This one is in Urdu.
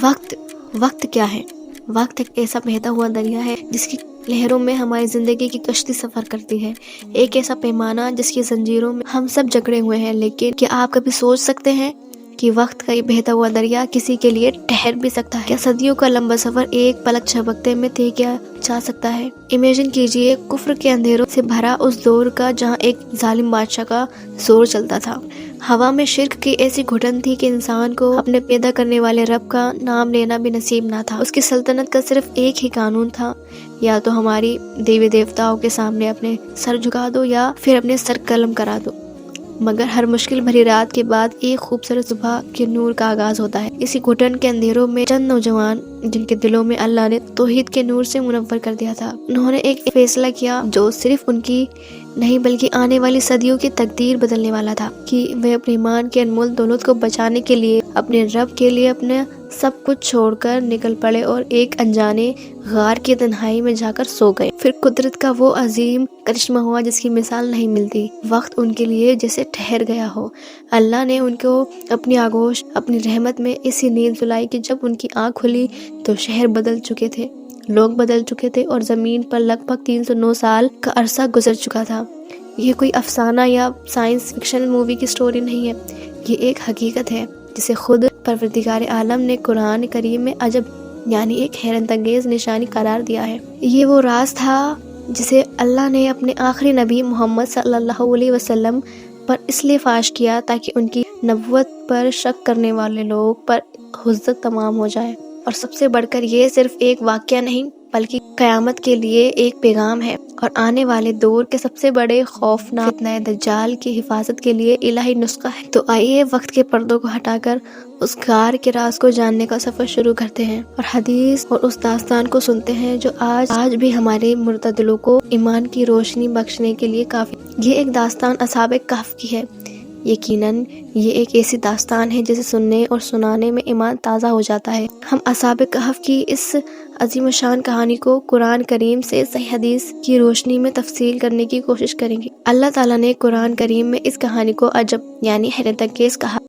وقت کیا ہے؟ وقت ایک ایسا بہتا ہوا دریا ہے جس کی لہروں میں ہماری زندگی کی کشتی سفر کرتی ہے، ایک ایسا پیمانہ جس کی زنجیروں میں ہم سب جکڑے ہوئے ہیں۔ لیکن کیا آپ کبھی سوچ سکتے ہیں کہ وقت کا یہ بہتا ہوا دریا کسی کے لیے ٹھہر بھی سکتا ہے؟ کیا صدیوں کا لمبا سفر ایک پلک جھپکتے میں طے کیا جا سکتا ہے؟ امیجن کیجئے کفر کے اندھیروں سے بھرا اس دور کا جہاں ایک ظالم بادشاہ کا زور چلتا تھا، ہوا میں شرک کی ایسی گھٹن تھی کہ انسان کو اپنے پیدا کرنے والے رب کا نام لینا بھی نصیب نہ تھا۔ اس کی سلطنت کا صرف ایک ہی قانون تھا، یا تو ہماری دیوی دیوتاؤں کے سامنے اپنے سر جھکا دو یا پھر اپنے سر قلم کرا دو۔ مگر ہر مشکل بھری رات کے بعد ایک خوبصورت صبح کے نور کا آغاز ہوتا ہے۔ اسی گھٹن کے اندھیروں میں چند نوجوان جن کے دلوں میں اللہ نے توحید کے نور سے منور کر دیا تھا، انہوں نے ایک فیصلہ کیا جو صرف ان کی نہیں بلکہ آنے والی صدیوں کی تقدیر بدلنے والا تھا، کہ وہ اپنے ایمان کے انمول دولت کو بچانے کے لیے اپنے رب کے لیے اپنے سب کچھ چھوڑ کر نکل پڑے اور ایک انجانے غار کی تنہائی میں جا کر سو گئے۔ پھر قدرت کا وہ عظیم کرشمہ ہوا جس کی مثال نہیں ملتی۔ وقت ان کے لیے جیسے ٹھہر گیا ہو۔ اللہ نے ان کو اپنی آغوش، اپنی رحمت میں ایسی نیند سلائی کہ جب ان کی آنکھ کھلی تو شہر بدل چکے تھے، لوگ بدل چکے تھے اور زمین پر لگ بھگ 309 سال کا عرصہ گزر چکا تھا۔ یہ کوئی افسانہ یا سائنس فکشن مووی کی سٹوری نہیں ہے، یہ ایک حقیقت ہے جسے خود پروردگار عالم نے قرآن کریم میں عجب یعنی ایک حیرت انگیز نشانی قرار دیا ہے۔ یہ وہ راز تھا جسے اللہ نے اپنے آخری نبی محمد صلی اللہ علیہ وسلم پر اس لیے فاش کیا تاکہ ان کی نبوت پر شک کرنے والے لوگ پر حجت تمام ہو جائے۔ اور سب سے بڑھ کر یہ صرف ایک واقعہ نہیں بلکہ قیامت کے لیے ایک پیغام ہے اور آنے والے دور کے سب سے بڑے خوفناک فتنہ دجال کی حفاظت کے لیے الہی نسخہ ہے۔ تو آئیے وقت کے پردوں کو ہٹا کر اس غار کے راز کو جاننے کا سفر شروع کرتے ہیں اور حدیث اور اس داستان کو سنتے ہیں جو آج بھی ہمارے مردہ دلوں کو ایمان کی روشنی بخشنے کے لیے کافی۔ یہ ایک داستان اصحاب کہف کی ہے۔ یقیناً یہ ایک ایسی داستان ہے جسے سننے اور سنانے میں ایمان تازہ ہو جاتا ہے۔ ہم اصحاب کہف کی اس عظیم شان کہانی کو قرآن کریم سے صحیح حدیث کی روشنی میں تفصیل کرنے کی کوشش کریں گے۔ اللہ تعالیٰ نے قرآن کریم میں اس کہانی کو عجب یعنی حیرت انگیز کہا